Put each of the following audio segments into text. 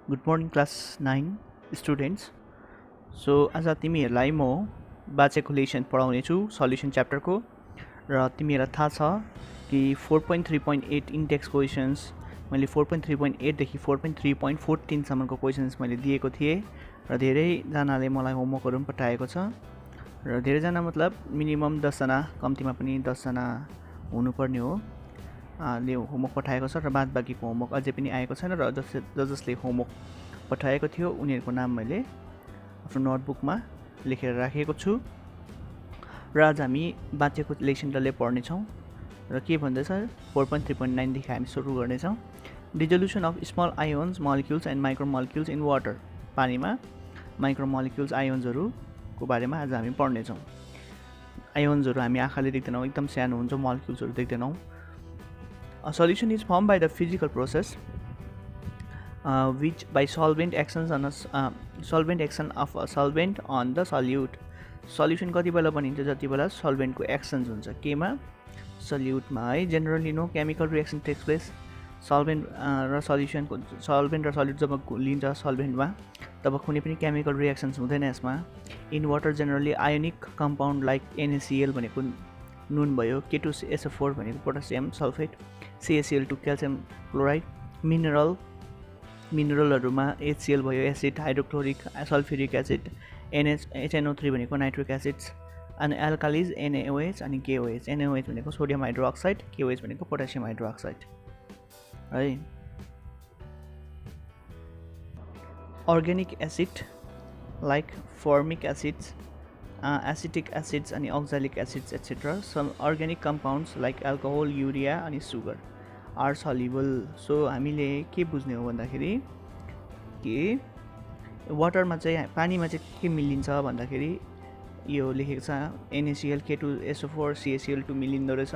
Good morning class 9 students. So आज तिमीहरूलाई म बाँचेको लेसन पढाउने छु सल्युसन च्याप्टरको र तिमीहरूलाई थाहा छ कि 4.3.8 इन्डेक्स क्वेसन्स मैले 4.3.8 देखि 4.3.14 सम्मको क्वेसन्स मैले दिएको थिएँ र धेरैजनाले मलाई होमवर्कहरू पनि पठाएको छ र धेरैजना मतलब मिनिमम 10 जना कम्तीमा पनि 10 जना हुनुपर्ने हो ले होमवर्क पठाएको छ र बाद बाँकीको होमवर्क अझै पनि आएको छैन र जसले होमवर्क पठाएको थियो उनीहरूको नाम मैले आफ्नो नोटबुकमा लेखेर राखेको छु र आज हामी बाँचेको लेसन डल्लै पढ्नेछौँ र के भन्दैछ 4.3.9 देखि हामी सुरु गर्नेछौँ dissolution of small ions molecules and micromolecules in water पानीमा माइक्रोमोलिक्युल्स आयोन्सहरूको बारेमा आज हामी पढ्नेछौँ आयोन्सहरू हामी आँखाले देख्दैनौँ एकदम सानो हुन्छ मोलिक्युल्सहरू देख्दैनौँ A solution is formed by the physical process which by solvent actions on solvent action of a solvent on the solute. Solution कति बेला बनिन्छ जति बेला solvent को actions हुन्छ केमा solute मा है generally no chemical reaction takes place solvent र solution को solvent र solute जब लिन्छ solvent मा तब कुनै पनि chemical reactions हुँदैन यसमा in water generally ionic compound like NaCl भनेको नुन भयो K2SO4 भनेको potassium sulphate CaCl2 calcium chloride मिनरलहरुमा HCl भयो acid hydrochloric sulphuric acid HNO3 भनेको नाइट्रिक एसिड्स अनि एल्कालिज NaOH अनि KOH NaOH भनेको सोडियम हाइड्रोक्साइड KOH भनेको पोटासियम हाइड्रोक्साइड है organic acid like formic acids acetic acids and oxalic acids etc. Some organic compounds like alcohol, urea and sugar are soluble. So हामीले के बुझ्ने हो भन्दाखेरि के वाटरमा चाहिँ पानीमा चाहिँ के मिलिन्छ भन्दाखेरि यो लेखेको छ NaCl K2SO4 CaCl2 मिलिँदो रहेछ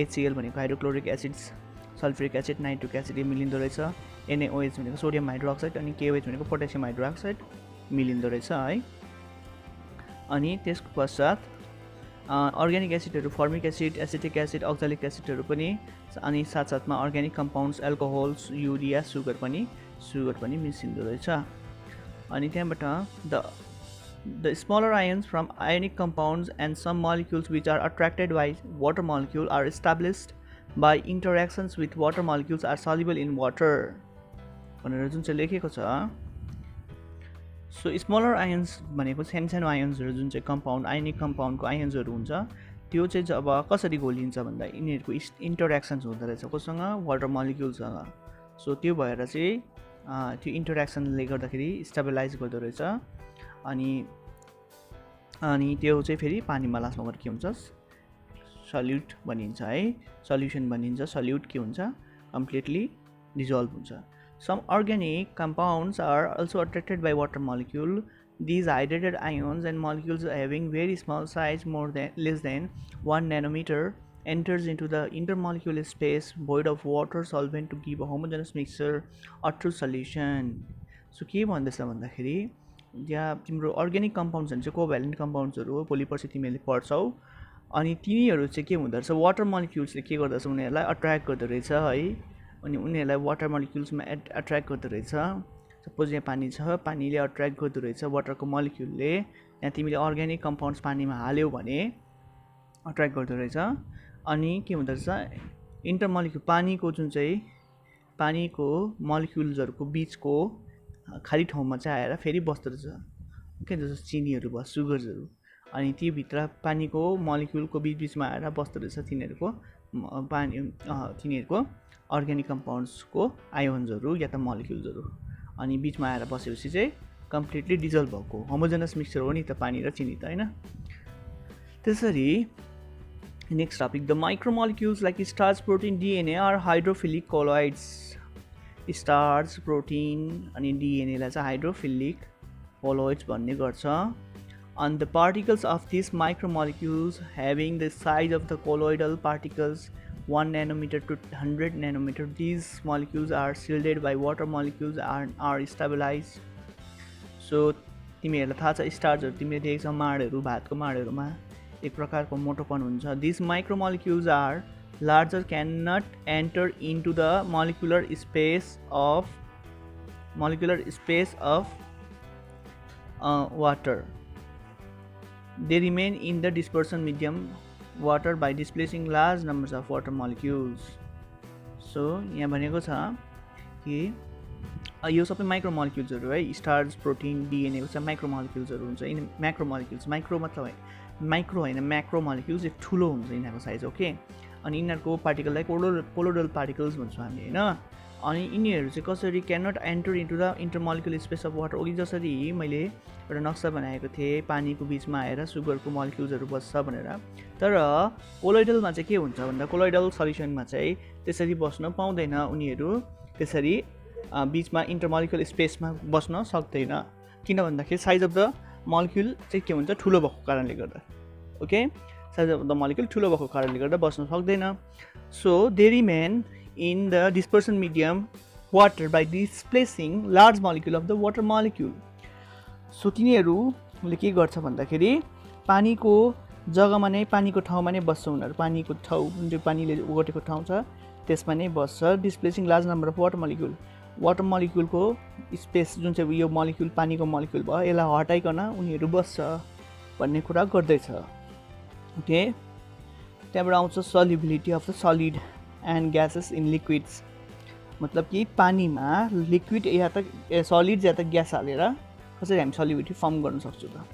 HCl भनेको hydrochloric acids sulphuric acid nitric acid मिलिँदो रहेछ NaOH भनेको सोडियम हाइड्रोक्साइड अनि KOH भनेको पोटासियम हाइड्रोक्साइड मिलिँदो रहेछ है अनि त्यसको पश्चात अर्ग्यानिक एसिडहरू formic acid acetic acid oxalic एसिडहरू पनि अनि साथसाथमा organic compounds alcohols urea sugar पनि मिसिँदो रहेछ अनि त्यहाँबाट the smaller ions from ionic compounds and some molecules which are attracted by water molecule are established by interactions with water molecules are soluble in water भनेर जुन चाहिँ लेखेको छ सो स्मलर आयन्स भनेको सानो आयन्सहरू जुन चाहिँ कम्पाउन्ड आयोनिक कम्पाउन्डको आयन्सहरू हुन्छ त्यो चाहिँ जब कसरी घोलिन्छ भन्दा यिनीहरूको इन्टरेक्सन्स हुँदो रहेछ कोसँग वाटर मोलिक्युलसँग सो त्यो भएर चाहिँ त्यो इन्टरेक्सनले गर्दाखेरि स्टेबलाइज गर्दो रहेछ अनि त्यो चाहिँ फेरि पानीमा लास्टमा गएर के हुन्छ सल्युट बनिन्छ है सल्युसन बनिन्छ सल्युट के हुन्छ कम्प्लिटली डिजल्भ हुन्छ Some organic compounds are also attracted by water molecule. These hydrated ions and molecules having very small size less than 1 nanometer enters into the intermolecular space void of water solvent to give a homogeneous mixture or true solution. So के भन्दैछ भन्दाखेरि यहाँ तिम्रो organic कम्पाउन्ड्सहरू चाहिँ covalent कम्पाउन्ड्सहरू हो भोलि पर्सि तिमीले पढ्छौ अनि तिनीहरू चाहिँ के हुँदो रहेछ वाटर मोलिक्युल्सले के गर्दछ उनीहरूलाई अट्र्याक्ट गर्दो रहेछ है अनि उनीहरूलाई वाटर मोलिक्युल्समा अट्र्याक्ट गर्दो रहेछ सपोज यहाँ पानी छ पानीले अट्र्याक्ट गर्दो रहेछ वाटरको मोलिक्युलले यहाँ तिमीले अर्ग्यानिक कम्पाउन्ड्स पानीमा हाल्यौ भने अट्र्याक्ट गर्दो रहेछ अनि के हुँदो रहेछ इन्टरमोलिक्युल पानीको जुन चाहिँ पानीको मोलिक्युल्सहरूको बिचको खाली ठाउँमा चाहिँ आएर फेरि बस्दो रहेछ के जस्तो चिनीहरू भयो सुगर्सहरू अनि तीभित्र पानीको मोलिक्युलको बिचमा आएर बस्दो रहेछ तिनीहरूको अर्ग्यानिक कम्पाउन्ड्सको आयोन्सहरू या त मोलिक्युल्सहरू अनि बिचमा आएर बसेपछि चाहिँ कम्प्लिटली डिजल्भ भएको होमोजेनस मिक्सचर हो नि त पानी र चिनी त हैन त्यसरी next topic the micromolecules like starch protein DNA are hydrophilic colloids starch protein अनि डिएनएलाई चाहिँ हाइड्रोफिलिक कोलोइड्स भन्ने गर्छ and the particles of these macromolecules having the size of the colloidal particles 1 nanometer to 100 nanometer. These molecules are shielded by water molecules and are stabilized. So तिमीहरूलाई थाहा छ स्टार्चहरू तिमीले देख्छौ माडहरू भातको माडहरूमा एक प्रकारको मोटोपन हुन्छ These micromolecules are larger cannot enter into the molecular space of molecular space of water. They remain in the dispersion medium water by displacing large numbers of water molecules. So यहाँ भनेको छ कि यो सबै माइक्रो मोलिक्युल्सहरू है, starch, protein, DNA को चाहिँ micro मोलिक्युल्सहरू हुन्छ। यिनी म्याक्रो मोलिक्युल्स, माइक्रो मतलब माइक्रो होइन, म्याक्रो मोलिक्युल्स एक ठुलो हुन्छ यिनीहरूको साइज, ओके। अनि यिनीहरूको पार्टिकललाई कोलोइडल पार्टिकल्स भन्छौँ हामी होइन। अनि यिनीहरू चाहिँ कसरी can not enter into the intermolecular space of water. अघि जसरी मैले एउटा नक्सा बनाएको थिएँ पानीको बिचमा आएर सुगरको मोलिक्युल्सहरू बस्छ भनेर, तर कोलोइडलमा चाहिँ के हुन्छ भन्दा कोलोइडल सल्युसनमा चाहिँ त्यसरी बस्न पाउँदैन उनीहरू, त्यसरी बिचमा इन्टरमोलिकुलर स्पेसमा बस्न सक्दैन। किन भन्दाखेरि साइज अफ द मोलिक्युल चाहिँ के हुन्छ, ठुलो भएको कारणले गर्दा, okay. Size of the molecule ठुलो भएको कारणले गर्दा बस्न सक्दैन। So they remain in the dispersion medium water by displacing large molecule of the water molecule. So तिनीहरूले के गर्छ भन्दाखेरि पानीको जग्गामा नै, पानीको ठाउँमा नै बस्छ उनीहरू। पानीको ठाउँ जुन चाहिँ पानीले ओगटेको ठाउँ छ त्यसमा नै बस्छ। Displacing large number of water molecule, water मोलिक्युलको स्पेस जुन चाहिँ यो मोलिक्युल पानीको मोलिक्युल भयो यसलाई हटाइकन उनीहरू बस्छ भन्ने कुरा गर्दैछ, ओके। त्यहाँबाट आउँछ solubility of the solid and gases in liquids. मतलब कि पानीमा लिक्विड या त सलिड या त ग्यास हालेर कसरी हामी सल्युबिलिटी फर्म गर्न सक्छौँ त।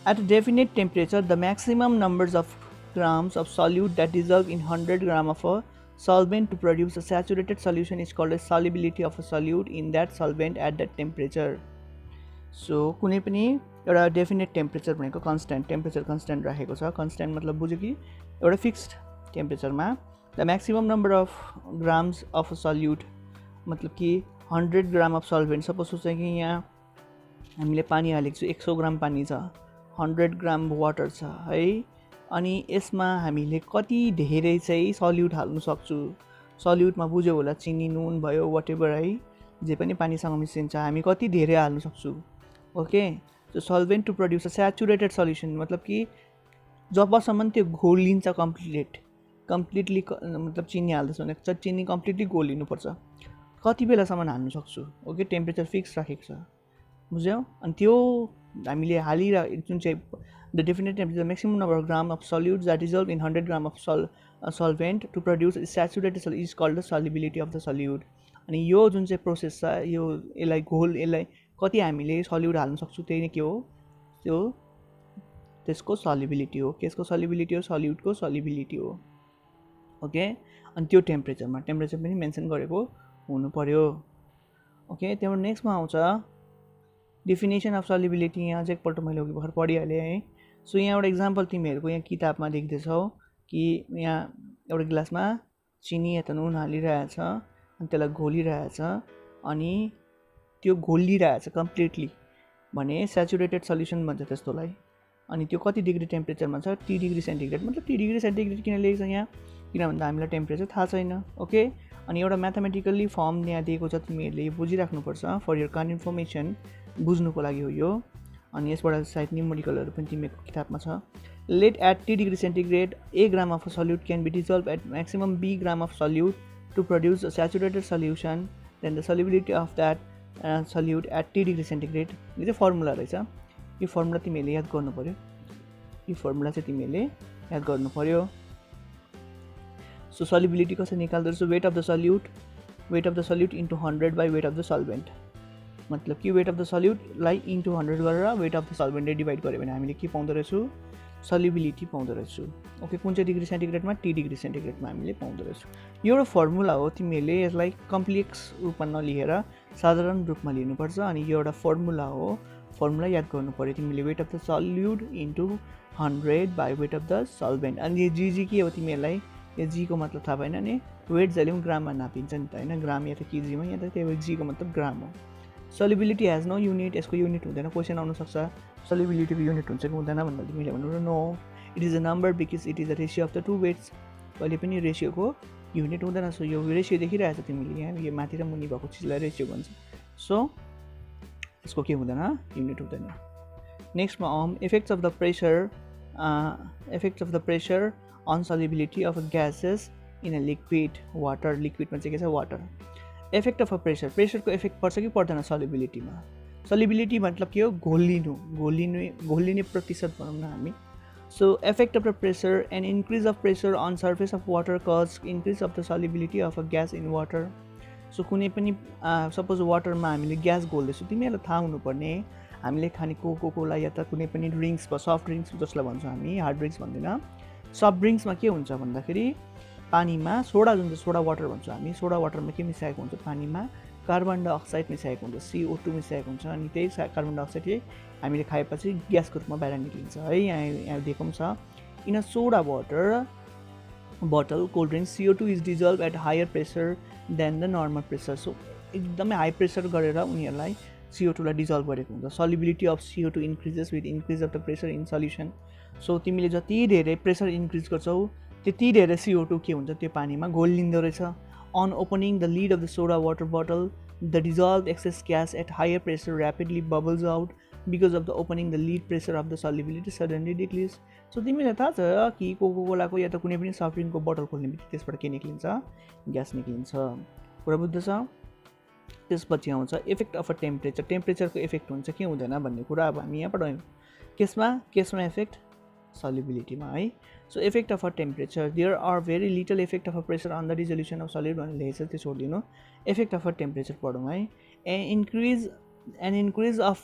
At a definite temperature the maximum numbers of grams of solute that dissolve in 100 gram of a solvent to produce a saturated solution is called as solubility of a solute in that solvent at that temperature. So कुनै पनि एउटा definite temperature भनेको constant, temperature constant राखेको छ। Constant मतलब बुझ्यो कि एउटा फिक्स्ड टेम्परेचरमा the maximum number of grams of solute मतलब कि 100 ग्राम अफ सल्भेन्ट। सपोज सोच्छ कि यहाँ हामीले पानी हालेको छु, 100 ग्राम पानी छ, 100 ग्राम वाटर छ है, अनि यसमा हामीले कति धेरै चाहिँ सल्युट हाल्नु सक्छु। सल्युटमा बुझ्यो होला चिनी, नुन भयो, वाटेभर है, जे पनि पानीसँग मिसिन्छ, हामी कति धेरै हाल्नु सक्छु, okay. So solvent to produce a saturated solution मतलब कि जबसम्म त्यो घोलिन्छ कम्प्लिटली मतलब चिनी हाल्दैछ भने चिनी कम्प्लिटली घोलिनुपर्छ, कति बेलासम्म हाल्नु सक्छु, ओके। टेम्परेचर फिक्स राखेको छ, बुझ्यौ। अनि त्यो हामीले हालिरहेको जुन चाहिँ the definite temperature maximum number of gram of solute that dissolve in 100 gram of solvent to produce saturated solute is called the solubility of the solute. अनि यो जुन चाहिँ प्रोसेस छ यो यसलाई कति हामीले सल्युट हाल्न सक्छौँ त्यही नै के हो, त्यो त्यसको सल्युबिलिटी हो। केसको सल्युबिलिटी हो, सल्युटको सल्युबिलिटी हो, ओके। अनि त्यो टेम्परेचर पनि मेन्सन गरेको हुनु पर्यो, ओके। त्यहाँबाट नेक्स्टमा आउँछ डेफिनेसन अफ सल्युबिलिटी। यहाँ चाहिँ एकपल्ट मैले अघि भर्खर पढिहालेँ है। सो यहाँ एउटा इक्जाम्पल तिमीहरूको यहाँ किताबमा देख्दैछौ कि यहाँ एउटा गिलासमा चिनी या त नुन हालिरहेछ अनि त्यसलाई घोलिरहेछ अनि त्यो घोलिरहेछ कम्प्लिटली भने स्याचुरेटेड सल्युसन भन्छ त्यस्तोलाई। अनि त्यो कति डिग्री टेम्परेचरमा छ, 30 डिग्री सेन्टिग्रेड। मतलब 30 डिग्री सेन्टिग्रेड किन लेखेको छ यहाँ, किन भन्दा हामीलाई टेम्परेचर थाहा छैन, ओके। अनि एउटा म्याथमेटिकल्ली फर्म यहाँ दिएको छ, तिमीहरूले यो बुझिराख्नुपर्छ फर यर काइन्ड इन्फर्मेसन, बुझ्नुको लागि हो यो। अनि यसबाट सायद न्युमेरिकलहरू पनि तिमीहरूको किताबमा छ। Let at 30 degree centigrade a gram of solute can be dissolve at maximum b gram of solute to produce a saturated solution then the solubility of that solute at 30 degree centigrade. यो चाहिँ formula रहेछ, यो formula तिमीहरूले याद गर्नु पर्यो, यो formula चाहिँ तिमीहरूले याद गर्नु पर्यो। सो सल्युबिलिटी कसरी निकाल्दो, weight of the solute into 100 by weight of the solvent. मतलब कि वेट अफ द सल्युटलाई इन्टु 100 गरेर वेट अफ द सल्भेन्टले डिभाइड गऱ्यो भने हामीले के पाउँदो रहेछौँ, सल्युबिलिटी पाउँदो रहेछौँ, ओके। कुन चाहिँ डिग्री सेन्टिग्रेडमा, 30 डिग्री सेन्टिग्रेडमा हामीले पाउँदो रहेछौँ। यो एउटा फर्मुला हो, तिमीहरूले यसलाई कम्प्लेक्स रूपमा नलिएर साधारण रूपमा लिनुपर्छ। अनि यो एउटा फर्मुला हो, फर्मुला याद गर्नु पऱ्यो तिमीले। Weight of the solute into 100 by weight of the solvent. अनि यो जी के हो तिमीहरूलाई, यो जीको मतलब थाहा भएन नि, वेट जहिले पनि ग्राममा नापिन्छ नि त होइन, ग्राम या त केजीमा, या त त्यो जीको मतलब ग्राम हो। सल्युबिलिटी हेज नो युनिट, यसको युनिट हुँदैन। क्वेसन आउनसक्छ सल्युबिलिटीको युनिट हुन्छ कि हुँदैन भन्दा तिमीले भन्नु no, it is a number because it is a ratio of the two weights. कहिले पनि रेसियोको युनिट हुँदैन। सो यो रेसियो देखिरहेछ तिमीले यहाँ, यो माथि र मुनि भएको चिजलाई रेसियो भन्छ। सो यसको के हुँदैन, युनिट हुँदैन। नेक्स्टमा effects of the pressure on solubility of gases in a liquid water. लिक्विडमा चाहिँ के छ, वाटर। इफेक्ट अफ अ प्रेसरको इफेक्ट पर्छ कि पर्दैन सल्युबिलिटीमा? सल्युबिलिटी मतलब के हो? घोलिने प्रतिशत भनौँ न हामी। So effect of the pressure and increase of pressure on surface of water cause increase of the solubility of a gas in water. So कुनै पनि सपोज वाटरमा हामीले ग्यास घोल्दैछौँ, तिमीहरूलाई थाहा हुनुपर्ने हामीले खाने कोको कोला या त कुनै पनि ड्रिङ्क्स भयो, सफ्ट ड्रिङ्क्स जसलाई भन्छौँ हामी, हार्ड ड्रिङ्क्स भन्दैन। सफ्ट ड्रिङ्क्समा के हुन्छ भन्दाखेरि पानीमा सोडा, जुन चाहिँ सोडा वाटर भन्छौँ हामी, सोडा वाटरमा के मिसाएको हुन्छ? पानीमा कार्बन डाइअक्साइड मिसाएको हुन्छ, CO2 मिसाएको हुन्छ। अनि त्यही कार्बन डाइअक्साइड हामीले खाएपछि ग्यासको रूपमा बाहिर निक्लिन्छ है। यहाँ दिएको पनि छ, in a soda water bottle cold drink CO2 is dissolve at higher pressure than the normal pressure. So एकदमै हाई प्रेसर गरेर उनीहरूलाई CO2 लाई डिजल्भ गरेको हुन्छ। Solubility of CO2 increases with increase of the pressure in solution. So तिमीले जति धेरै pressure increase गर्छौ त्यति धेरै CO2 के हुन्छ? त्यो पानीमा घोलिँदो रहेछ। On opening the lid of the soda water bottle the dissolved excess gas at higher pressure rapidly bubbles out because of the opening the lid pressure of the solubility suddenly decrease. So तिमीलाई थाहा छ कि Coca कोलाको या त कुनै पनि soft ड्रिङ्कको bottle खोल्ने बित्तिकै त्यसबाट के निक्लिन्छ? ग्यास निक्लिन्छ। कुरा बुझ्दैछ? त्यसपछि आउँछ इफेक्ट अफ अ टेम्परेचर। टेम्परेचरको इफेक्ट हुन्छ कि हुँदैन भन्ने कुरा अब हामी यहाँ पढ्यौँ। केसमा इफेक्ट? सल्युबिलिटीमा है। So effect of a temperature, there are very little effect of a pressure on the resolution of solid भनेर लेखेको छ, त्यो छोडिदिनु। इफेक्ट अफ अ टेम्परेचर पढौँ है। An increase of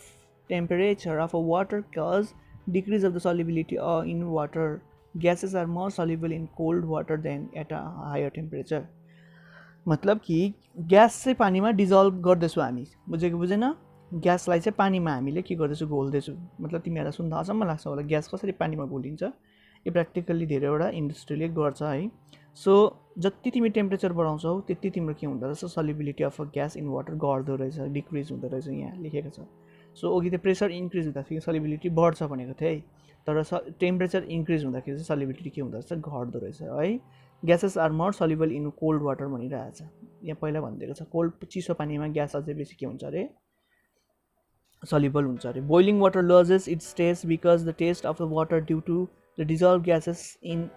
temperature of a water causes decrease of the solubility in water. Gases are more soluble in cold water than at a higher temperature. मतलब कि gas चाहिँ पानीमा dissolve गर्दैछौँ हामी, बुझेन? ग्यासलाई चाहिँ पानीमा हामीले के गर्दैछौँ? घोल्दैछौँ। मतलब तिमीहरूलाई सुन्दा अचम्म लाग्छ होला ग्यास कसरी पानीमा घोलिन्छ। यो प्र्याक्टिकल्ली धेरैवटा इन्डस्ट्रीले गर्छ है। सो जति तिमी टेम्परेचर बढाउँछौ त्यति तिम्रो के हुँदो रहेछ? Solubility of a gas in water घट्दो रहेछ, डिक्रिज हुँदो रहेछ, यहाँ लेखेको छ। सो अघि त प्रेसर इन्क्रिज हुँदाखेरि सल्युबिलिटी बढ्छ भनेको थिएँ है, तर टेम्परेचर इन्क्रिज हुँदाखेरि चाहिँ सल्युबिलिटी के हुँदो रहेछ? घट्दो रहेछ है। Gases are more soluble in cold water भनिरहेको छ, यहाँ पहिला भनिदिएको छ। कोल्ड चिसो पानीमा ग्यास अझै बेसी के हुन्छ अरे? सल्युबल हुन्छ अरे। Boiling water loses its taste because the taste of the water due to the dissolved gases in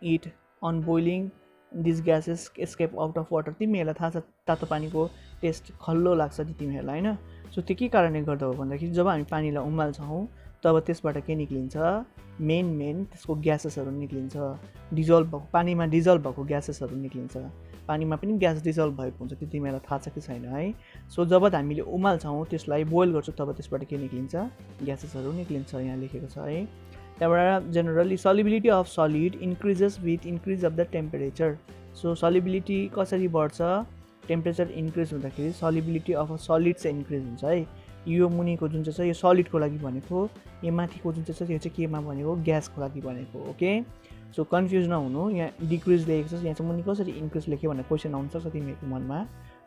it. On boiling this gases escape out of water. तिमीहरूलाई थाहा छ तातो पानीको टेस्ट खल्लो लाग्छ तिमीहरूलाई, होइन? सो त्यो के कारणले गर्दा हो भन्दाखेरि जब हामी पानीलाई उमाल्छौँ तब त्यसबाट के निक्लिन्छ? मेन त्यसको ग्यासेसहरू निक्लिन्छ। डिजल्भ भएको पानीमा डिजल्भ भएको ग्यासेसहरू निक्लिन्छ। पानीमा पनि ग्यास डिजल्भ भएको हुन्छ, त्यो तिमीहरूलाई थाहा छ कि छैन है? सो जब हामीले उमाल्छौँ त्यसलाई बोइल गर्छौँ तब त्यसबाट के निक्लिन्छ? ग्यासेसहरू निक्लिन्छ, यहाँ लेखेको छ है। त्यहाँबाट generally solubility of solid increases with increase of the temperature. So solubility कसरी बढ्छ? टेम्परेचर इन्क्रिज हुँदाखेरि सल्युबिलिटी अफ अ सलिड चाहिँ इन्क्रिज हुन्छ है। यो मुनिको जुन चाहिँ छ यो सलिडको लागि भनेको, यो माथिको जुन चाहिँ छ यो चाहिँ केमा भनेको? ग्यासको लागि भनेको। ओके, सो कन्फ्युज नहुनु, यहाँ डिक्रिज लेखेको छ, यहाँ चाहिँ मुनि कसरी इन्क्रिज लेख्यो भनेर क्वेसन आउनु सक्छ तिमीहरूको मनमा।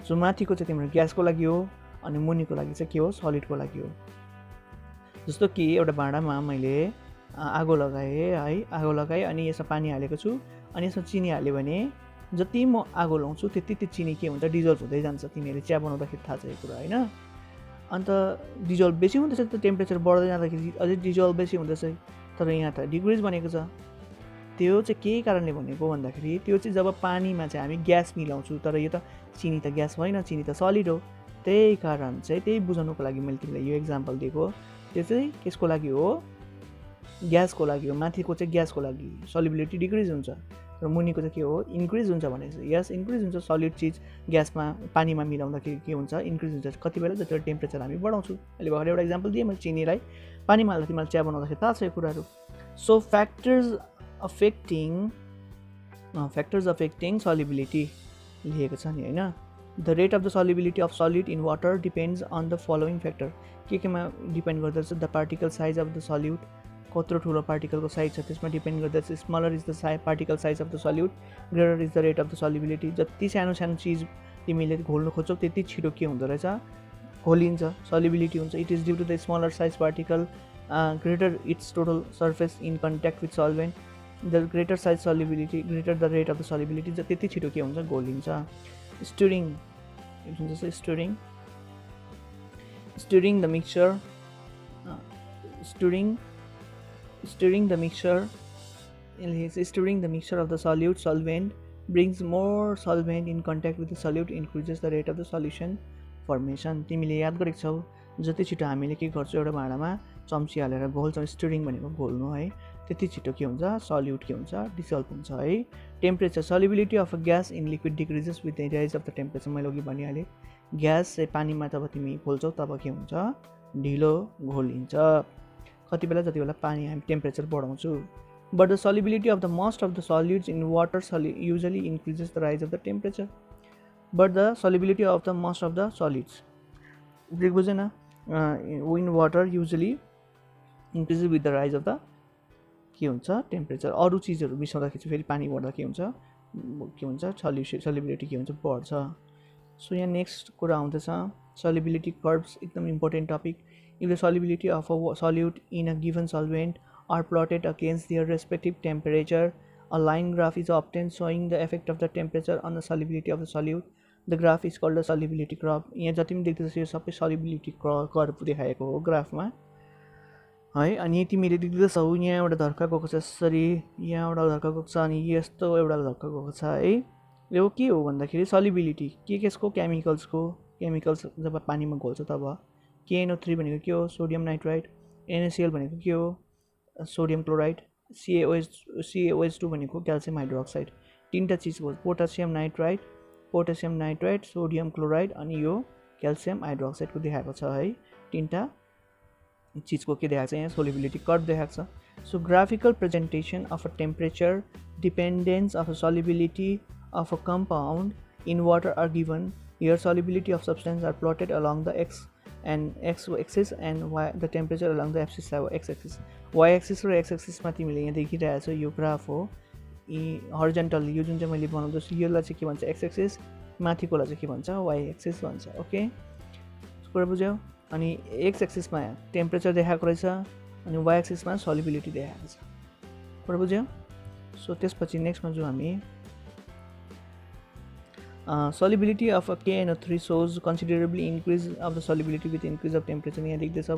सो माथिको चाहिँ तिम्रो ग्यासको लागि हो अनि मुनिको लागि चाहिँ के हो? सलिडको लागि हो। जस्तो कि एउटा भाँडामा मैले आगो लगाएँ है, आगो लगाएँ अनि यसमा पानी हालेको छु अनि यसमा चिनी हाल्यो भने जति म आगो लाउँछु त्यति त्यो चिनी के हुन्छ? डिजल्भ हुँदै जान्छ। तिमीहरूले चिया बनाउँदाखेरि थाहा छ यो कुरा, होइन? अन्त डिजल्भ बेसी हुँदैछ, त्यो टेम्परेचर बढ्दै जाँदाखेरि अझै डिजल्भ बेसी हुँदैछ। तर यहाँ त डिक्रिज भनेको छ। त्यो चाहिँ के कारणले भनेको भन्दाखेरि त्यो चाहिँ जब पानीमा चाहिँ हामी ग्यास मिलाउँछौँ, तर यो त चिनी त ग्यास होइन, चिनी त सलिड हो। त्यही कारण चाहिँ त्यही बुझाउनुको लागि मैले तिमीलाई यो एक्जाम्पल दिएको। त्यो चाहिँ कसको लागि हो? ग्यासको लागि हो। माथिको चाहिँ ग्यासको लागि सल्युबिलिटी डिक्रिज हुन्छ, र मुनिको चाहिँ के हो? इन्क्रिज हुन्छ भनेको छ। यस, इन्क्रिज हुन्छ। सलिड चिज ग्यासमा पानीमा मिलाउँदाखेरि के हुन्छ? इन्क्रिज हुन्छ। कति बेला? जति बेला टेम्परेचर हामी बढाउँछौँ। अहिले भर्खर एउटा एक्जाम्पल दिएँ मैले चिनीलाई पानीमा हाल्दा तिमीलाई चिया बनाउँदाखेरि थाहा छ यो कुराहरू। सो फ्याक्टर्स अफेक्टिङ सल्युबिलिटी लेखेको छ नि, होइन? The rate of the solubility of solid in water depends on the following factor. केमा डिपेन्ड गर्दछ? The particle size of the solute, कत्रो ठुलो पार्टिकलको साइज छ त्यसमा डिपेन्ड गर्दछ। Smaller is the particle size of the solute, greater is the rate of the solubility. जति सानो सानो चिज तिमीले घोल्नु खोज्छौ त्यति छिटो के हुँदो रहेछ? घोलिन्छ, सल्युबिलिटी हुन्छ। It is due to the smaller size particle greater its total surface in contact with solvent. The greater size solubility greater the rate of the solubility, त्यति छिटो के हुन्छ? घोलिन्छ। स्टिरिङ जुन चाहिँ stirring the mixture stirring the mixture of the solute solvent brings more solvent in contact with the solute increases the rate of the solution formation. तिमीले याद गरेको छौ जति छिटो हामीले के गर्छौँ एउटा भाँडामा चम्ची हालेर घोल्छौँ, स्टिरिङ भनेको घोल्नु है, त्यति छिटो के हुन्छ सल्युट के हुन्छ डिसल्भ हुन्छ है। Temperature solubility of a gas in liquid decreases with the rise of the temperature. मैले अघि भनिहालेँ ग्यास चाहिँ पानीमा जब तिमी घोल्छौ तब के हुन्छ ढिलो घोलिन्छ, कति बेला जति बेला पानी हामी temperature बढाउँछु। But the solubility of the most of the solutes in water usually increases the rise of the temperature. But the solubility of the most of the solids in water usually increases with the rise of the के हुन्छ temperature. अरू चिजहरू मिसाउँदाखेरि फेरि पानी बढ्दा के हुन्छ सल्युबिलिटी के हुन्छ बढ्छ। सो यहाँ नेक्स्ट कुरा आउँदैछ सल्युबिलिटी कर्भ्स, एकदम important topic. If the solubility of a solute in a given solvent are plotted against their respective temperature, a line graph is obtained showing the effect of the temperature on the solubility of the solute. The graph is called the solubility curve. यहाँ जति पनि देख्दैछ यो सबै solubility curve देखाएको हो ग्राफमा है। अनि तिमीले देख्दैछौ यहाँ एउटा धर्का गएको छ यसरी, यहाँ एउटा धर्का गएको छ अनि यस्तो एउटा धर्का गएको छ है। यो के हो भन्दाखेरि सल्युबिलिटी के यसको केमिकल्स जब पानीमा घोल्छ तब KNO3 भनेको के हो सोडियम नाइट्राइड, NaCl भनेको के हो सोडियम क्लोराइड, CaOH2 भनेको क्याल्सियम हाइड्रोक्साइड, तीनटा चिज हो पोटासियम नाइट्राइड, सोडियम क्लोराइड अनि यो क्याल्सियम हाइड्रोक्साइडको देखाएको छ है। तीनटा चिजको के देखाएको छ यहाँ सोल्युबिलिटी कर्भ देखाएको छ। So graphical presentation of a temperature dependence of a solubility of a compound in water are given. Here solubility of substance are plotted along the x axis and y the temperature along the x axis। y axis र x axis मा तिमीले यहाँ देखिरहेको छ यो graph हो horizontal, यो जुन चाहिँ मैले बनाउँदैछु यसलाई चाहिँ के भन्छ x axis, माथिकोलाई चाहिँ के भन्छ y axis भन्छ। ओके कुरा बुझ्यौ। अनि x axis मा टेम्परेचर देखाएको रहेछ अनि y axis मा सल्युबिलिटी देखाएको छ, कुरा बुझ्यौ। सो त्यसपछि नेक्स्टमा जो हामी solubility of a KNO3 shows considerably increase of the solubility with increase of temperature। यहाँ देख्दैछौ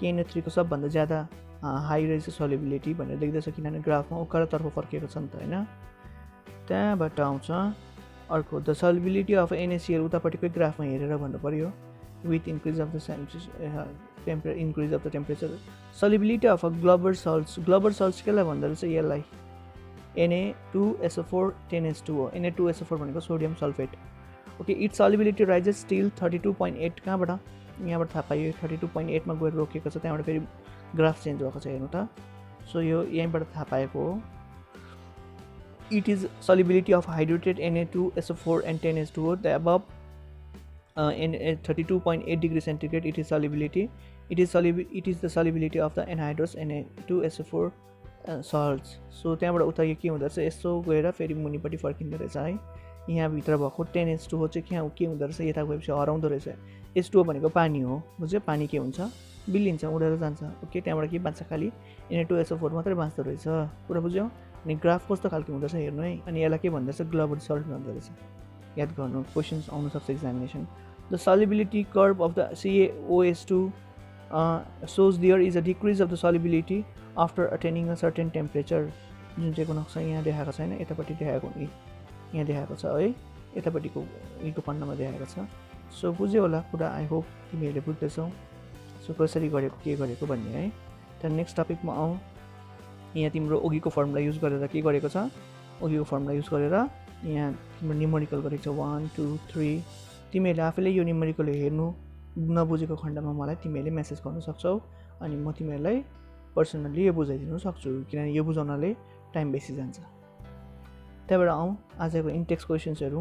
KNO3 को सबभन्दा ज्यादा हाई रहेछ सल्युबिलिटी भनेर देख्दैछ किनभने ग्राफमा उकालोतर्फ फर्केको छ नि त हैन। त्यहाँबाट आउँछ अर्को द सल्युबिलिटी अफ NaCl, उतापट्टिकै ग्राफमा हेरेर भन्नु पर्यो with increase of the increase of the temperature. Solubility of a global salts केलाई भन्दो रहेछ यसलाई Na2SO4 10H2O। Na2SO4 भनेको sodium sulphate. Okay its solubility rises still 32.8 कहाँबाट यहाँबाट थाहा पाइयो 32.8 मा गएर रोकेको छ, त्यहाँबाट फेरि ग्राफ चेन्ज भएको छ हेर्नु त। सो यो यहीँबाट थाहा पाएको हो। It is solubility of hydrated Na2SO4 and 10H2O the above 32.8 degree centigrade it is solubility. It is the solubility of the anhydrous Na2SO4 salts. So त्यहाँबाट उता यो के हुँदो रहेछ यसो गएर फेरि मुनिपट्टि फर्किँदो रहेछ है। यहाँभित्र भएको 10H2O चाहिँ के हुँदो रहेछ यता गएपछि हराउँदो रहेछ। H2O भनेको पानी हो बुझ्यो, पानी के हुन्छ बिल्लिन्छ उडेर जान्छ। ओके त्यहाँबाट के बाँच्छ खालि Na2SO4 मात्रै बाँच्दो रहेछ, कुरा बुझ्यौ। अनि ग्राफ कस्तो खालको हुँदो रहेछ हेर्नु है। अनि यसलाई के भन्दो रहेछ ग्लोबल सल्ट भन्दो रहेछ, याद गर्नु क्वेसन्स आउन सक्छ examination. The solubility curve of the CaOH2 shows there is a decrease of the solubility after attaining a certain temperature। जुन चाहिँको नक्सा यहाँ देखाएको छैन, यतापट्टि देखाएको यहाँ देखाएको छ है, यतापट्टिको यीको पन्नामा देखाएको छ। सो बुझ्यो होला कुरा, आई होप तिमीहरूले बुझ्दैछौ सो कसरी गरेको के गरेको भन्ने है। त्यहाँ नेक्स्ट टपिकमा आउँ। यहाँ तिम्रो ओगीको फर्मुला युज गरेर के गरेको छ, ओगीको फर्मुला युज गरेर यहाँ तिम्रो न्युमेरिकल गरेको छ 1 2 3। तिमीहरूले आफैले यो न्युमेरिकल हेर्नु, नबुझेको खण्डमा मलाई तिमीहरूले मेसेज गर्न सक्छौ अनि म तिमीहरूलाई पर्सनली यो बुझाइदिनु सक्छु, किनभने यो बुझाउनाले टाइम बेसी जान्छ। त्यहाँबाट आउँ आजको इन्टेक्स क्वेसन्सहरू।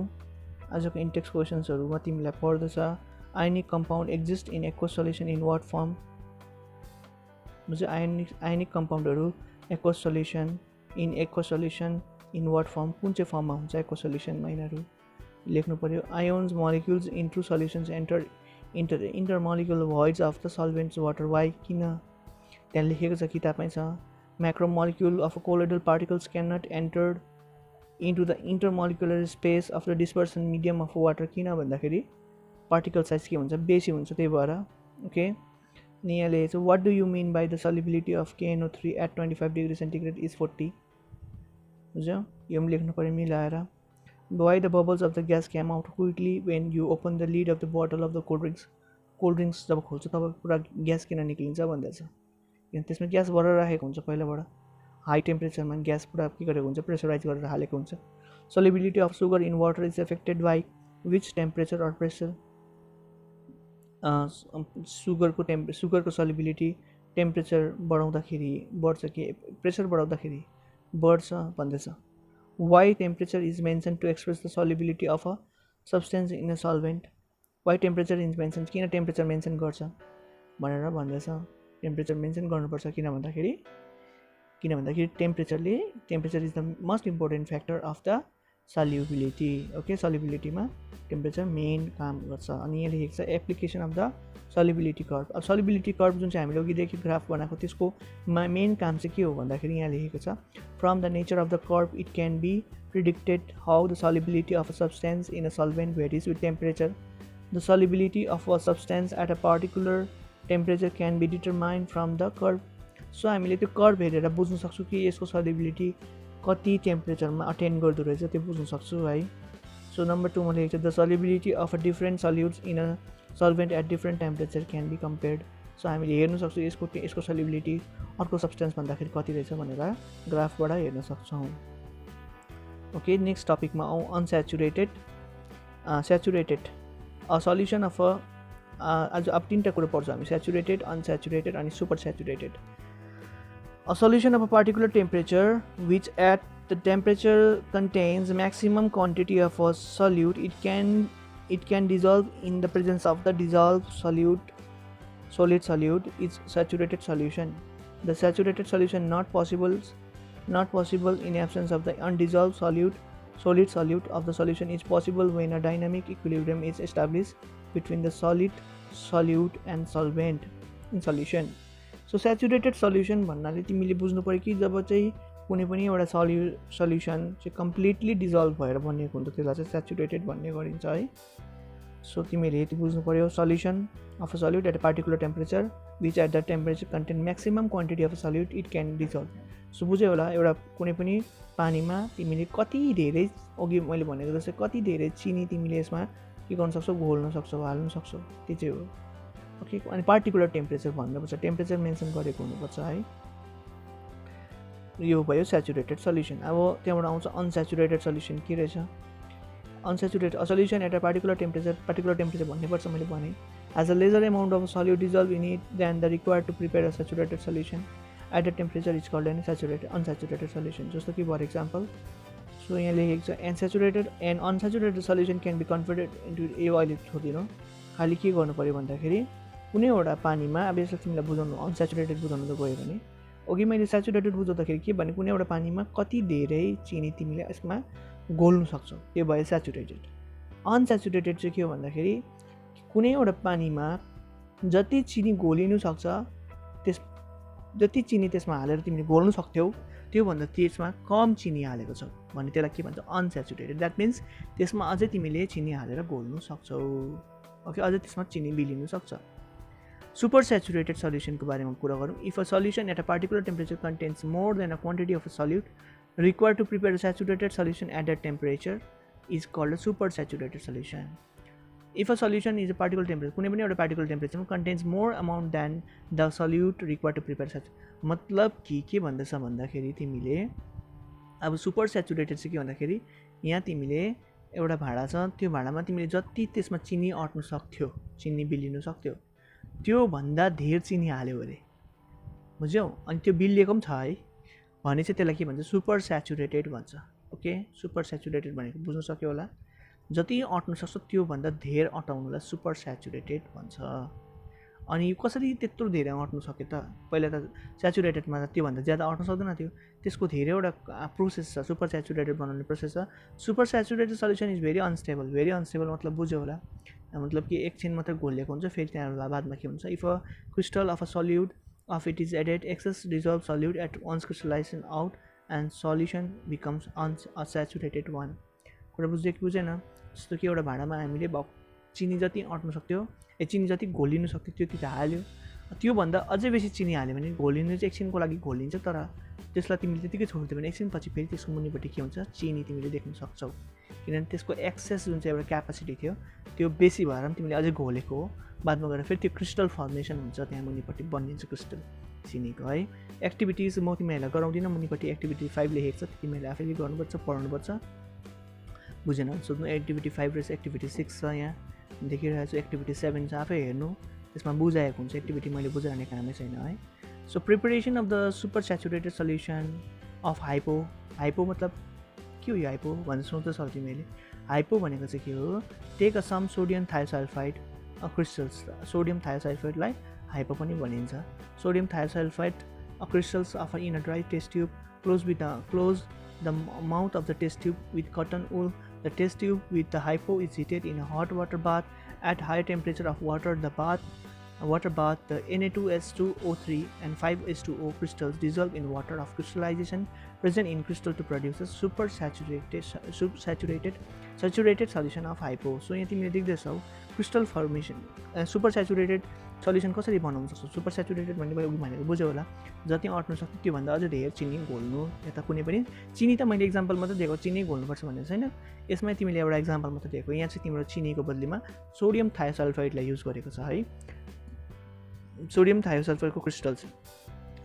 आजको इन्टेक्स क्वेसन्सहरूमा तिमीलाई पर्दछ ionic compound exist in aqueous solution in what form. बुझ्यो आयोनिक कम्पाउन्डहरू aqueous solution in what form, कुन चाहिँ फर्ममा हुन्छ एक्वस सल्युसनमा यिनीहरू लेख्नु पर्यो। Ions molecules in true solutions enter intermolecular voids of the solvents water। Why किन त्यहाँ लेखेको छ किताबमै छ। macromolecule of colloidal particles cannot enter into the intermolecular space of the dispersion medium of water। किन भन्दाखेरि पार्टिकल साइज के हुन्छ बेसी हुन्छ त्यही भएर। ओके अनि यहाँ लेखेको छ what do you mean by the solubility of KNO3 at 25 degree centigrade is 40। बुझ्यो, यो पनि लेख्नु पर्यो मिलाएर। Why the bubbles of the gas came out quickly when you open the lid of the bottle of the cold drinks जब खोल्छ तब पुरा gas किन निक्लिन्छ भन्दैछ किन त्यसमा ग्यास भरेर राखेको हुन्छ पहिलाबाट हाई टेम्परेचरमा ग्यास पुरा के गरेको हुन्छ प्रेसराइज गरेर हालेको हुन्छ solubility of sugar in water is affected by which temperature or pressure सुगरको solubility टेम्परेचर बढाउँदाखेरि बढ्छ कि प्रेसर बढाउँदाखेरि बढ्छ भन्दैछ why temperature is mentioned to express the solubility of a substance in a solvent why temperature is mentioned किन temperature mention गर्छ भनेर भन्दैछ temperature mention गर्नुपर्छ किन भन्दाखेरि temperature is the most important factor of the solubility okay सल्युबिलिटीमा temperature main काम गर्छ अनि यहाँ लेखेको छ application of the solubility curve अब सल्युबिलिटी कर्भ जुन चाहिँ हामीले अघिदेखि ग्राफ बनाएको त्यसको मेन काम चाहिँ के हो भन्दाखेरि यहाँ लेखेको छ from the nature of the curve it can be predicted how the solubility of a substance in a solvent varies with temperature the solubility of a substance at a particular temperature can be determined from the curve so हामीले त्यो curve हेरेर बुझ्न सक्छौँ कि यसको सल्युबिलिटी कति टेम्परेचरमा attain गर्दो रहेछ त्यो बुझ्न सक्छु है सो नम्बर 2 मा लेखेको छ the solubility of a different solutes in a solvent at different temperature can be compared so हामीले हेर्न सक्छौँ यसको सल्युबिलिटी अर्को सब्सटेन्स भन्दाखेरि कति रहेछ भनेर ग्राफबाट हेर्न सक्छौँ ओके नेक्स्ट टपिकमा आउँ unsaturated saturated a solution of a आज अब 3टा कुरा पढ्छौँ हामी स्याचुरेटेड अनस्याचुरेटेड अनि supersaturated A solution of a particular temperature which at the temperature contains maximum quantity of a solute it can dissolve in the presence of the dissolved solid solute is saturated solution. The saturated solution not possible in absence of the undissolved solid solute of the solution is possible when a dynamic equilibrium is established between the solid solute and solvent in solution. So saturated solution भन्नाले तिमीले बुझ्नु पऱ्यो कि जब चाहिँ कुनै पनि एउटा solution चाहिँ कम्प्लिटली डिजल्भ भएर बनिएको हुन्छ त्यसलाई चाहिँ स्याचुरेटेड भन्ने गरिन्छ है सो तिमीले यति बुझ्नु पऱ्यो solution of a solute at a particular temperature which at the temperature contain maximum quantity of a solute it can dissolve so बुझ्यो होला एउटा कुनै पनि पानीमा तिमीले कति धेरै अघि मैले भनेको जस्तै कति धेरै चिनी तिमीले यसमा के गर्न सक्छौ घोल्न सक्छौ हाल्न सक्छौ त्यो चाहिँ हो ओके अनि पार्टिकुलर टेम्परेचर भन्नुपर्छ टेम्परेचर मेन्सन गरेको हुनुपर्छ है यो भयो स्याचुरेटेड सल्युसन अब त्यहाँबाट आउँछ अनस्याचुरेटेड सल्युसन के रहेछ unsaturated solution at a particular temperature भन्नुपर्छ मैले भने as a lesser amount of solute dissolve in it then the required to prepare a saturated solution at a temperature is called an unsaturated solution जस्तो कि for example so यहाँ लेखेको छ unsaturated and unsaturated solution can be converted into यो अहिले छोडिदिनु खालि के गर्नु पऱ्यो भन्दाखेरि कुनै एउटा पानीमा अब यसलाई तिमीलाई बुझाउनु अनस्याचुरेटेड बुझाउनु त गयो भने अघि मैले स्याचुरेटेड बुझाउँदाखेरि के भने कुनै एउटा पानीमा कति धेरै चिनी तिमीले यसमा घोल्नु सक्छौ त्यो भयो स्याचुरेटेड अनस्याचुरेटेड चाहिँ के हो भन्दाखेरि कुनै एउटा पानीमा जति चिनी घोलिनु सक्छ जति चिनी त्यसमा हालेर तिमीले घोल्नु सक्थ्यौ त्योभन्दा त्यसमा कम चिनी हालेको छौ भने त्यसलाई के भन्छ अनस्याचुरेटेड द्याट मिन्स त्यसमा अझै तिमीले चिनी हालेर घोल्नु सक्छौ ओके अझै त्यसमा चिनी बिलिनु सक्छ सुपर स्याचुरेटेड सल्युसनको बारेमा कुरा गरौँ if a solution at a particular temperature contains more than a quantity of a solute required to prepare a saturated solution at that temperature is called a supersaturated solution if a solution is a particular temperature कुनै पनि एउटा particular टेम्परेचरमा contains more amount than the solute required to prepare मतलब कि के भन्दैछ भन्दाखेरि तिमीले अब सुपर स्याचुरेटेड चाहिँ के भन्दाखेरि यहाँ तिमीले एउटा भाँडा छ त्यो भाँडामा तिमीले जति त्यसमा चिनी अट्नु सक्थ्यो चिनी बिलिनु सक्थ्यो त्योभन्दा धेर चिनी हाल्यो अरे बुझ्यौ अनि त्यो बिलिएको पनि छ है भने चाहिँ त्यसलाई के भन्छ सुपर स्याचुरेटेड भन्छ ओके सुपर स्याचुरेटेड भनेको बुझ्न सक्यो होला जति अट्नु सक्छ त्योभन्दा धेर अटाउनुलाई सुपर स्याचुरेटेड भन्छ अनि कसरी त्यत्रो धेरै अट्नु सक्यो त पहिला त स्याचुरेटेडमा त त्योभन्दा ज्यादा अट्न सक्दैन थियो त्यसको धेरैवटा प्रोसेस छ सुपर स्याचुरेटेड बनाउने प्रोसेस छ super saturated solution is very unstable मतलब बुझ्यो होला मतलब कि एकछिन मात्रै घोलिएको हुन्छ फेरि त्यहाँ बादमा के हुन्छ if a crystal of a solute of it is added excess dissolve solute at once crystallization out and solution becomes unsaturated one कुरा बुझ्यो कि बुझेन जस्तो कि एउटा भाँडामा हामीले चिनी जति अट्नु सक्थ्यो चिनी जति घोलिनु सक्थ्यो त्यति त हाल्यो त्योभन्दा अझै बेसी चिनी हाल्यो भने घोलिनु चाहिँ एकछिनको लागि घोलिन्छ तर त्यसलाई तिमीले त्यतिकै छोडिदियो भने एकछिनपछि फेरि त्यसको मुनिपट्टि के हुन्छ चिनी तिमीले देख्न सक्छौ किनभने त्यसको एक्सेस जुन चाहिँ एउटा क्यापासिटी थियो त्यो बेसी भएर पनि तिमीले अझै घोलेको हो, बादमा गएर फेरि त्यो क्रिस्टल फर्मेसन हुन्छ, त्यहाँ मुनिपट्टि बनिन्छ क्रिस्टल चिनीको है। एक्टिभिटिज म तिमीहरूलाई गराउँदिनँ, मुनिपट्टि एक्टिभिटी 5 लेखेको छ, तिमीहरूले आफैले गर्नुपर्छ, पढ्नुपर्छ। बुझेन सोध्नु, एक्टिभिटी 5 रहेछ, एक्टिभिटी 6 छ, यहाँ देखिरहेको छु एक्टिभिटी 7 छ, आफै हेर्नु, त्यसमा बुझाएको हुन्छ। एक्टिभिटी मैले बुझाउने कामै छैन है। So preparation of the super saturated solution of hypo. Hypo मतलब के हो यो हाइपो भनेर सोध्दैछ तिमीले। हाइपो भनेको चाहिँ के हो, take a some sodium thiosulphate crystals. Sodium थायोसल्फाइडलाई हाइपो पनि भनिन्छ। Sodium thiosulphate crystals are in a dry test tube. Close the mouth of the test tube with cotton wool. The test tube with the hypo is heated in a hot water bath. At high temperature of water bath, the Na2S2O3 and 5H2O crystals dissolve in water of crystallization present in crystal to produce a super saturated solution of hypo. So यहाँ तिमीले देख्दैछौ crystal formation super saturated solution कसरी बनाउन सक्छौ। Super saturated भन्ने भनेको बुझ्यौ होला, जति अट्नु सक्छ त्योभन्दा अझै धेरै चिनी घोल्नु। यता कुनै पनि चिनी त मैले एक्जाम्पल मात्रै दिएको, चिनी घोल्नुपर्छ भन्ने छैन। यसमा तिमीले एउटा एक्जाम्पल मात्रै दिएको, यहाँ चाहिँ तिम्रो चिनीको बदलीमा सोडियम थायोसल्फाइडलाई युज गरेको छ है। सोडियम थायोसल्फाइडको क्रिस्टल्स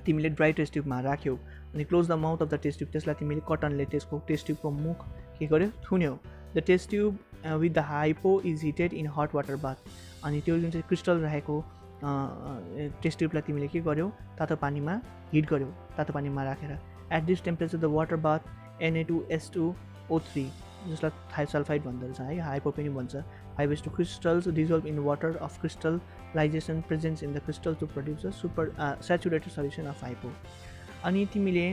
तिमीले ड्राई टेस्ट ट्युबमा राख्यौ अनि close the mouth of the test tube, त्यसलाई तिमीले कटनले त्यसको टेस्ट ट्युबको मुख के गर्यो, थुन्यौ। The test tube with the hypo is heated in hot water bath. अनि त्यो जुन चाहिँ क्रिस्टल राखेको टेस्ट ट्युबलाई तिमीले के गर्यौ, तातो पानीमा हिट गर्यौ, तातो पानीमा राखेर। At this temperature the water bath Na2S2O3 जसलाई थायोसल्फाइड भन्दो रहेछ है, हाइपो पनि भन्छ, 5H2 crystals dissolve in water of crystallization presence in the crystal to produce a super saturated solution of hypo। अनि तिमीले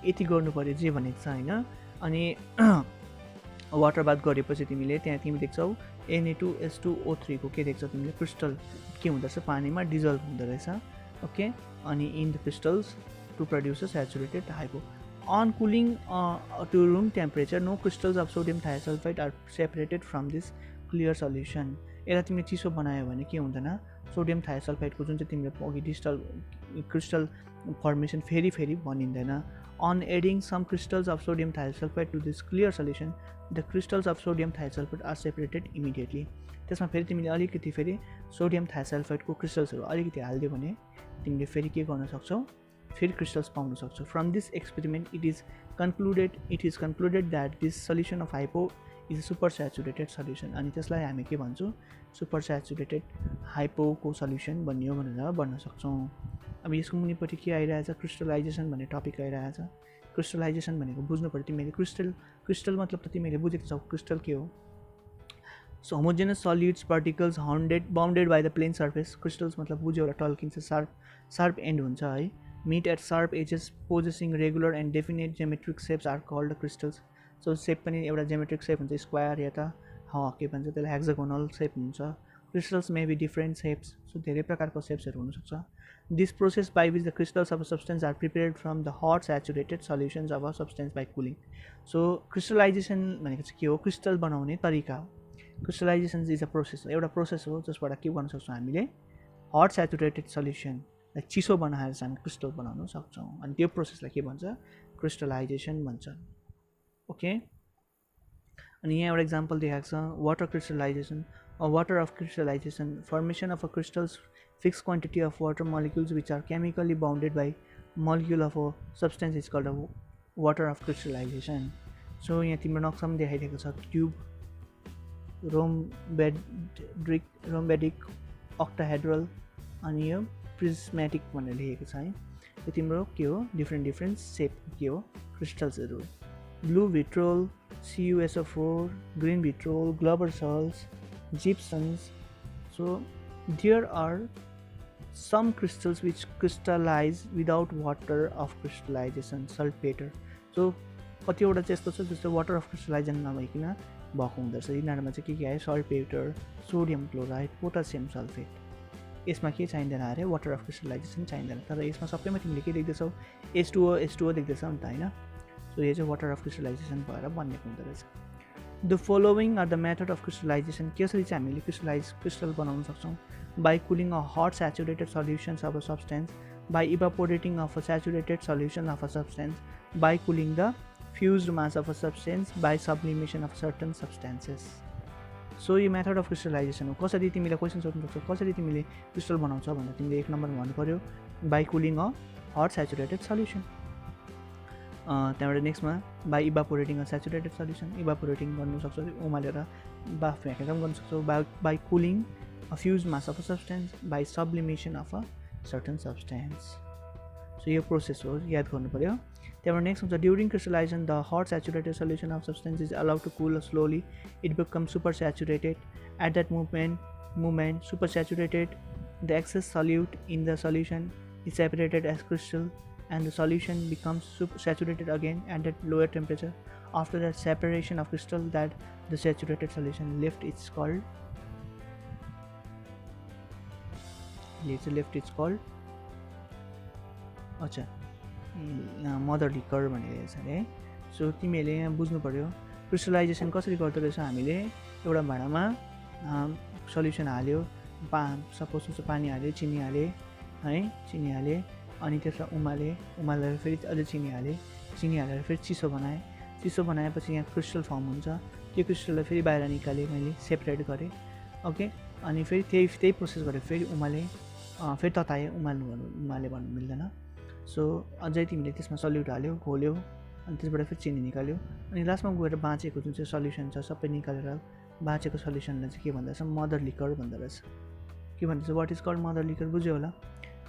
यति गर्नु पर्यो जे भनेको छ हैन। अनि वाटर बाथ गरेपछि तिमीले त्यहाँ तिमी देख्छौ Na2S2O3 को के देख्छौ तिमीले, क्रिस्टल के हुँदो रहेछ, पानीमा डिजल्भ हुँदो रहेछ। ओके, अनि in the crystals to produce a saturated hypo. On cooling to room temperature, no crystals of sodium thiosulfide are separated from this clear solution। यसलाई तिमीले चिसो बनायो भने के हुँदैन, सोडियम थायोसल्फाइडको जुन चाहिँ तिमीले अघि क्रिस्टल फर्मेसन फेरि बनिँदैन। On adding some crystals of sodium thiosulfide to this clear solution, the crystals of sodium thiosulfide are separated immediately। त्यसमा फेरि तिमीले अलिकति फेरि सोडियम थायोसल्फाइडको क्रिस्टल्सहरू अलिकति हालिदियो भने तिमीले फेरि के गर्न सक्छौ, फेरि क्रिस्टल्स पाउन सक्छौ। From this experiment it is concluded that this solution of hypo is a super saturated solution. अनि त्यसलाई हामी के भन्छौँ, सुपर सेचुरेटेड हाइपोको सल्युसन बनियो भनेर भन्न सक्छौँ। अब यसको मुनिपट्टि के आइरहेछ, क्रिस्टलाइजेसन भन्ने टपिक आइरहेछ। क्रिस्टलाइजेसन भनेको बुझ्नु पर्यो तिमीले। क्रिस्टल मतलब त तिमीले बुझेको छौ, क्रिस्टल के हो। So homogeneous solids particles bounded by the plane surface. Crystals मतलब बुझ्यो होला, टल्किन्छ, शार्प एन्ड हुन्छ है। meet at sharp edges possessing regular and definite geometric shapes are called crystals। so shape पनि एउटा geometric shape हुन्छ, स्क्वायर या त के भन्छ त्यसलाई हेक्सागोनल shape हुन्छ। crystals may be different shapes, so धेरै प्रकारको शेप्सहरू हुन सक्छ। this process by which the crystals of a substance are prepared from the hot saturated solutions of a substance by cooling। so crystallization भनेको चाहिँ के हो, crystal बनाउने तरिका हो। crystallization इज अ प्रोसेस, एउटा प्रोसेस हो जसबाट के गर्न सक्छौँ हामीले, हट सेचुरेटेड सल्युसन चिसो बनाएर चाहिँ हामी क्रिस्टल बनाउन सक्छौँ। अनि त्यो प्रोसेसलाई के भन्छ, क्रिस्टलाइजेसन भन्छ। ओके, अनि यहाँ एउटा इक्जाम्पल देखाएको छ, water crystallization. Water of crystallization, formation of a crystals fix quantity of water molecules which are chemically bounded by molecule of a substance is called a water of crystallization. So यहाँ तिम्रो नक्सामा देखाइदिएको छ, tube, रोम्बेडिक, octahedral अनि यो prismatic भनेर लेखेको छ है। यो तिम्रो के हो, डिफ्रेन्ट सेप के हो, क्रिस्टल्सहरू। Blue vitriol, CuSO4, green vitriol, Glauber salts, gypsums. So there are some crystals which crystallize without water of crystallization, saltpetre. So कतिवटा चाहिँ यस्तो छ जस्तो वाटर अफ क्रिस्टलाइजेसन नभइकन भएको हुँदो रहेछ। यिनीहरूमा चाहिँ के आयो, सल्टपेटर, सोडियम क्लोराइड, पोटासियम सल्फेट। यसमा के चाहिँदैन अरे, वाटर अफ क्रिस्टलाइजेसन चाहिँदैन। तर यसमा सबैमा तिमीले के देख्दैछौ, H2O देख्दैछौ नि त होइन। सो यो चाहिँ वाटर अफ क्रिस्टलाइजेसन भएर बनिएको हुँदो रहेछ। The following are the method of crystallization. कसरी चाहिँ हामीले क्रिस्टल बनाउन सक्छौँ, by cooling a hot saturated solutions of a substance, by evaporating of a saturated solution of a substance, by cooling the fused mass of a substance by sublimation of certain substances. So यो method of crystallisation हो. कसरी तिमीले question सोध्नु सक्छौ, कसरी तिमीले crystal बनाउँछ भन्दा तिमीले 1 नम्बरमा भन्नु पर्यो by cooling a hot saturated solution. त्यहाँबाट नेक्स्टमा by evaporating a saturated solution. Evaporating गर्नु सक्छौ, उमालेर बाफ फ्याँकेर पनि गर्न सक्छौ. By cooling a fuse mass of a substance by sublimation of a certain substance. So यो प्रोसेस हो, याद गर्नु पर्यो. त्यहाँबाट नेक्स्ट हुन्छ during crystallization the hot saturated solution of substance is allowed to cool slowly. It become supersaturated. At that movement super saturated the excess solute in the solution is separated as crystal and the solution becomes saturated again at that lower temperature. After that separation of crystal, that the saturated solution left is called mother liquor भनेर छ अरे. So तिमीहरूले यहाँ बुझ्नु पर्यो crystallisation कसरी गर्दो रहेछ. हामीले एउटा भाँडामा सल्युसन हाल्यो, सपोज पानी हाल्यो, चिनी हाले है, चिनी हाले अनि त्यसलाई उमालेर फेरि अझै चिनी हालेर फेरि चिसो बनाएपछि यहाँ क्रिस्टल फर्म हुन्छ. त्यो क्रिस्टललाई फेरि बाहिर निकालेँ, मैले सेपरेट गरेँ. ओके, अनि फेरि त्यही प्रोसेस गरेँ, फेरि फेरि तताएँ. उमाले भन्नु मिल्दैन. सो अझै तिमीले त्यसमा सल्युट हाल्यो, घोल्यो, अनि त्यसबाट फेरि चिनी निकाल्यो, अनि लास्टमा गएर बाँचेको जुन चाहिँ सल्युसन छ सबै निकालेर बाँचेको सल्युसनलाई चाहिँ के भन्दो रहेछ, मदर लिकर भन्दो रहेछ. के भन्छ, what is called mother liquor, बुझ्यो होला.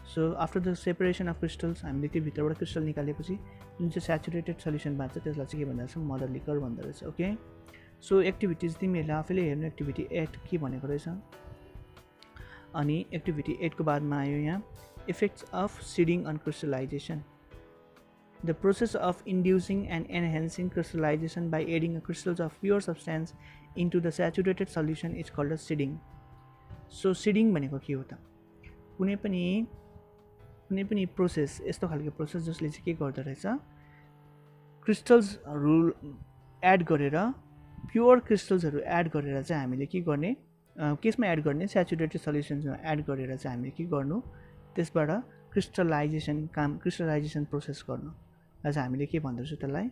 So after the separation of crystals हामीले त्यो भित्रबाट क्रिस्टल निकालेपछि जुन चाहिँ स्याचुरेटेड सल्युसन बाँच्छ त्यसलाई चाहिँ के भन्दो रहेछ, मदर लिकर भन्दो रहेछ. ओके, सो एक्टिभिटिज तिमीहरूले आफैले हेर्नु. एक्टिभिटी 8 के भनेको रहेछ. अनि एक्टिभिटी 8 को बादमा आयो यहाँ effects of seeding on crystallization. The process of inducing and enhancing crystallization by adding a crystals of pure substance into the saturated solution is called a seeding. So seeding भनेको के हो त, कुनै पनि प्रोसेस, यस्तो खालको प्रोसेस जसले चाहिँ के गर्दो रहेछ, क्रिस्टल्सहरू एड गरेर, प्योर क्रिस्टल्सहरू एड गरेर चाहिँ हामीले के गर्ने, केसमा एड गर्ने, स्याचुरेटेड सल्युसन्समा एड गरेर चाहिँ हामीले के गर्नु, त्यसबाट क्रिस्टलाइजेसन प्रोसेस गर्नु. र चाहिँ हामीले के भन्दो रहेछ, त्यसलाई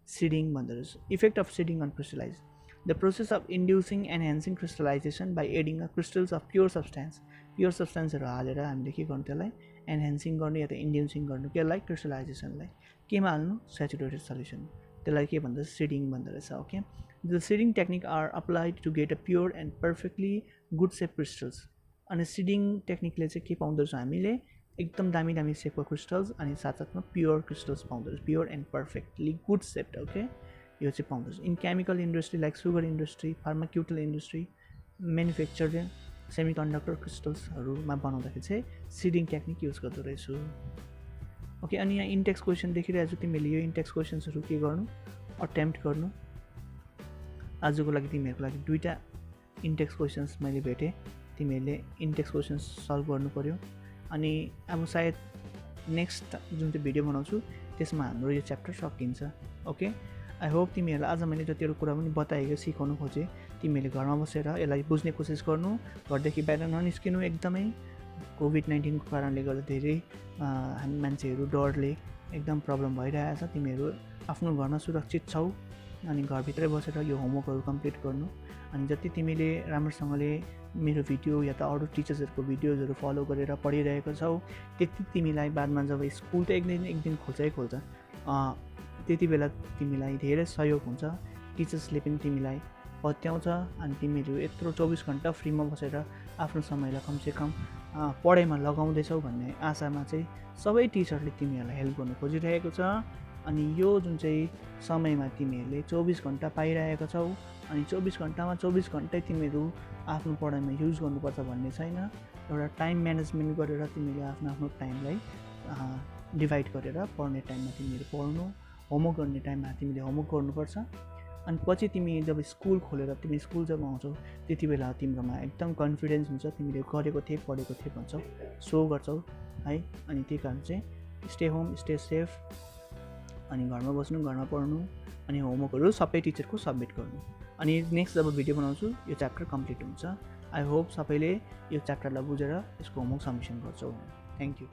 सिडिङ भन्दो रहेछ. Effect of seeding on crystallization. The process of inducing and enhancing crystallization by adding a crystals of pure substance. Pure substanceहरू हालेर हामीले के गर्नु, त्यसलाई एनहेन्सिङ गर्नु या त इन्ड्युसिङ गर्नु, केलाई, क्रिस्टलाइजेसनलाई. केमा हाल्नु, स्याचुरेटेड सल्युसन. त्यसलाई के भन्छ, सिडिङ भन्दो रहेछ. Okay, the seeding technique are applied to get a pure and perfectly good shape crystals. अनि सिडिङ टेक्निकले चाहिँ के पाउँदो रहेछ, हामीले एकदम दामी सेपको क्रिस्टल्स अनि साथसाथमा प्योर क्रिस्टल्स पाउँदो रहेछ, pure and perfectly good shape. Okay, यो चाहिँ पाउँदो रहेछ. In chemical industry like sugar industry, pharmaceutical industry, manufacturing, semiconductor क्रिस्टल्सहरूमा बनाउँदाखेरि चाहिँ सिडिङ टेक्निक युज गर्दो रहेछु. ओके, अनि यहाँ इन्टेक्स क्वेसन देखिरहेको छु. तिमीले यो इन्टेक्स क्वेसन्सहरू के गर्नु, अटेम्प्ट गर्नु. आजको लागि तिमीहरूको लागि 2टा इन्टेक्स क्वेसन्स मैले भेटेँ. तिमीहरूले इन्टेक्स क्वेसन्स सल्भ गर्नु पऱ्यो. अनि अब सायद नेक्स्ट जुन चाहिँ भिडियो बनाउँछु त्यसमा हाम्रो यो च्याप्टर सकिन्छ. ओके, आई होप तिमीहरूलाई आज मैले जतिवटा कुरा पनि बताएको, सिकाउनु खोजेँ. तिमीहरूले घरमा बसेर यसलाई बुझ्ने कोसिस गर्नु, घरदेखि बाहिर ननिस्किनु. एकदमै कोभिड-19 को कारणले गर्दा धेरै हामी मान्छेहरू डरले एकदम प्रब्लम भइरहेको छ. तिमीहरू आफ्नो घरमा सुरक्षित छौ अनि घरभित्रै बसेर यो होमवर्कहरू कम्प्लिट गर्नु. अनि जति तिमीले राम्रोसँगले मेरो भिडियो या त अरू टिचर्सहरूको भिडियोजहरू फलो गरेर पढिरहेको छौ, त्यति तिमीलाई बादमा जब स्कुल त एक दिन खोल्छ, त्यति बेला तिमीलाई धेरै सहयोग हुन्छ. टिचर्सले पनि तिमीलाई पत्याउँछ अनि तिमीहरू यत्रो 24 घन्टा फ्रीमा बसेर आफ्नो समयलाई कमसेकम पढाइमा लगाउँदैछौ भन्ने आशामा चाहिँ सबै टिचरले तिमीहरूलाई हेल्प गर्नु खोजिरहेको छ. अनि यो जुन चाहिँ समयमा तिमीहरूले 24 घन्टा पाइरहेको छौ अनि 24 घन्टामा 24 घन्टै तिमीहरू आफ्नो पढाइमा युज गर्नुपर्छ भन्ने छैन. एउटा टाइम म्यानेजमेन्ट गरेर तिमीले आफ्नो टाइमलाई डिभाइड गरेर पढ्ने टाइममा तिमीहरू पढ्नु, होमवर्क गर्ने टाइममा तिमीले होमवर्क गर्नुपर्छ. अनि पछि तिमी जब स्कुल खोलेर तिमी स्कुल जब आउँछौ त्यति बेला तिम्रोमा एकदम कन्फिडेन्स हुन्छ, तिमीले गरेको थिए पढेको थिए भन्छौ, सो गर्छौ है. अनि त्यही कारण चाहिँ स्टे होम, स्टे सेफ, अनि घरमा बस्नु, घरमा पढ्नु, अनि होमवर्कहरू सबै टिचरको सबमिट गर्नु. अनि नेक्स्ट जब भिडियो बनाउँछु यो च्याप्टर कम्प्लिट हुन्छ. आई होप सबैले यो च्याप्टरलाई बुझेर यसको होमवर्क सबमिसन गर्छौ. Thank you.